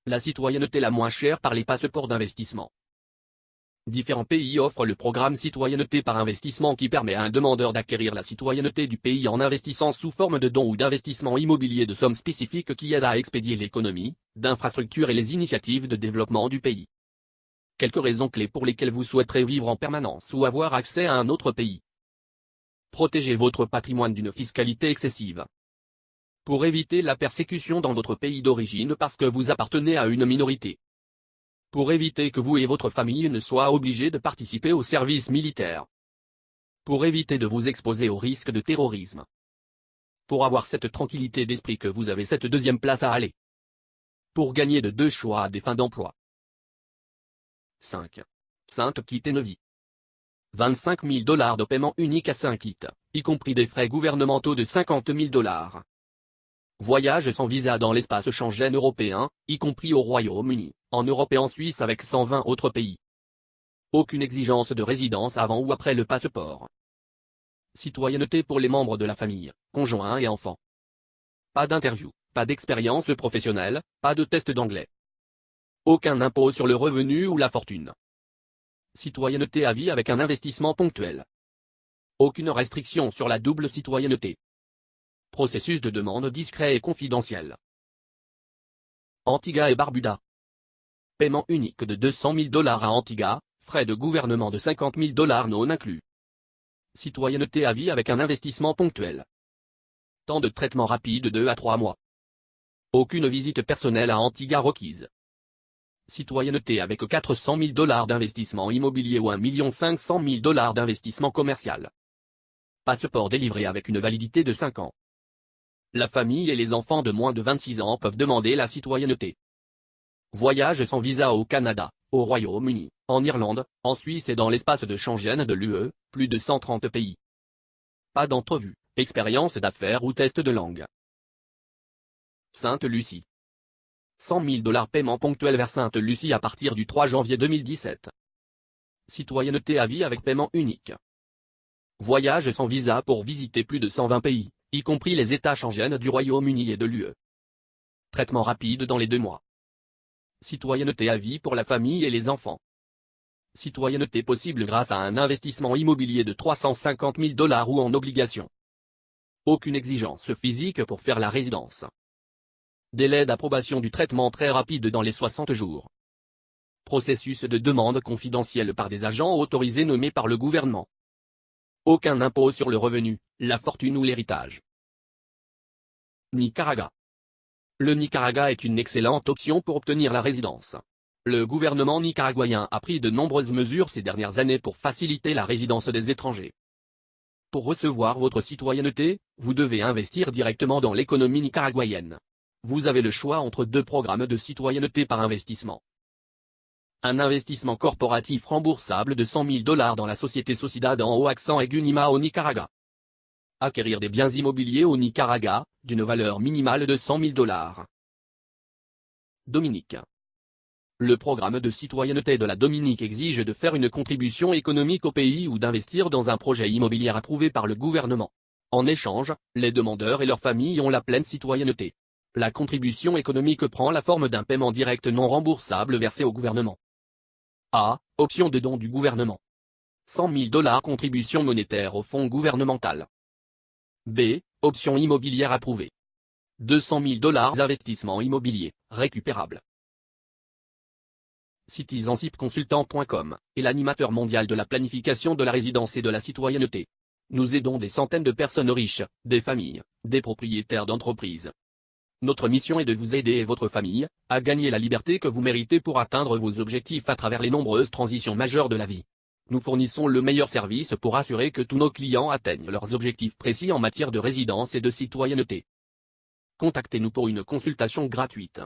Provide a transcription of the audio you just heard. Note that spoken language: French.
La citoyenneté la moins chère par les passeports d'investissement. Différents pays offrent le programme Citoyenneté par investissement qui permet à un demandeur d'acquérir la citoyenneté du pays en investissant sous forme de dons ou d'investissements immobiliers de sommes spécifiques qui aident à expédier l'économie, d'infrastructures et les initiatives de développement du pays. Quelques raisons clés pour lesquelles vous souhaiterez vivre en permanence ou avoir accès à un autre pays. Protégez votre patrimoine d'une fiscalité excessive. Pour éviter la persécution dans votre pays d'origine parce que vous appartenez à une minorité. Pour éviter que vous et votre famille ne soient obligés de participer au service militaire. Pour éviter de vous exposer au risque de terrorisme. Pour avoir cette tranquillité d'esprit que vous avez cette deuxième place à aller. Pour gagner de deux choix à des fins d'emploi. 5. Simple kit et Nevi. 25 000 $ de paiement unique à 5 kits, y compris des frais gouvernementaux de 50 000 $. Voyage sans visa dans l'espace Schengen européen, y compris au Royaume-Uni, en Europe et en Suisse avec 120 autres pays. Aucune exigence de résidence avant ou après le passeport. Citoyenneté pour les membres de la famille, conjoints et enfants. Pas d'interview, pas d'expérience professionnelle, pas de test d'anglais. Aucun impôt sur le revenu ou la fortune. Citoyenneté à vie avec un investissement ponctuel. Aucune restriction sur la double citoyenneté. Processus de demande discret et confidentiel. Antigua et Barbuda. Paiement unique de 200 000 $ à Antigua, frais de gouvernement de 50 000 $ non inclus. Citoyenneté à vie avec un investissement ponctuel. Temps de traitement rapide de 2 à 3 mois. Aucune visite personnelle à Antigua requise. Citoyenneté avec 400 000 $ d'investissement immobilier ou 1 500 000 $ d'investissement commercial. Passeport délivré avec une validité de 5 ans. La famille et les enfants de moins de 26 ans peuvent demander la citoyenneté. Voyage sans visa au Canada, au Royaume-Uni, en Irlande, en Suisse et dans l'espace de Schengen de l'UE, plus de 130 pays. Pas d'entrevue, expérience d'affaires ou test de langue. Sainte-Lucie. 100 000 $ paiement ponctuel vers Sainte-Lucie à partir du 3 janvier 2017. Citoyenneté à vie avec paiement unique. Voyage sans visa pour visiter plus de 120 pays, y compris les États Schengen du Royaume-Uni et de l'UE. Traitement rapide dans les 2 mois. Citoyenneté à vie pour la famille et les enfants. Citoyenneté possible grâce à un investissement immobilier de 350 000 $ ou en obligation. Aucune exigence physique pour faire la résidence. Délai d'approbation du traitement très rapide dans les 60 jours. Processus de demande confidentielle par des agents autorisés nommés par le gouvernement. Aucun impôt sur le revenu, la fortune ou l'héritage. Nicaragua. Le Nicaragua est une excellente option pour obtenir la résidence. Le gouvernement nicaraguayen a pris de nombreuses mesures ces dernières années pour faciliter la résidence des étrangers. Pour recevoir votre citoyenneté, vous devez investir directement dans l'économie nicaraguayenne. Vous avez le choix entre 2 programmes de citoyenneté par investissement. Un investissement corporatif remboursable de 100 000 $ dans la société Sociedad en haut accent aigu Nima au Nicaragua. Acquérir des biens immobiliers au Nicaragua, d'une valeur minimale de 100 000 $. Dominique. Le programme de citoyenneté de la Dominique exige de faire une contribution économique au pays ou d'investir dans un projet immobilier approuvé par le gouvernement. En échange, les demandeurs et leurs familles ont la pleine citoyenneté. La contribution économique prend la forme d'un paiement direct non remboursable versé au gouvernement. A. Option de don du gouvernement. 100 000 $ contribution monétaire au fonds gouvernemental. B. Option immobilière approuvée. 200 000 $ investissement immobilier, récupérable. Citizenshipconsultant.com est l'animateur mondial de la planification de la résidence et de la citoyenneté. Nous aidons des centaines de personnes riches, des familles, des propriétaires d'entreprises. Notre mission est de vous aider et votre famille à gagner la liberté que vous méritez pour atteindre vos objectifs à travers les nombreuses transitions majeures de la vie. Nous fournissons le meilleur service pour assurer que tous nos clients atteignent leurs objectifs précis en matière de résidence et de citoyenneté. Contactez-nous pour une consultation gratuite.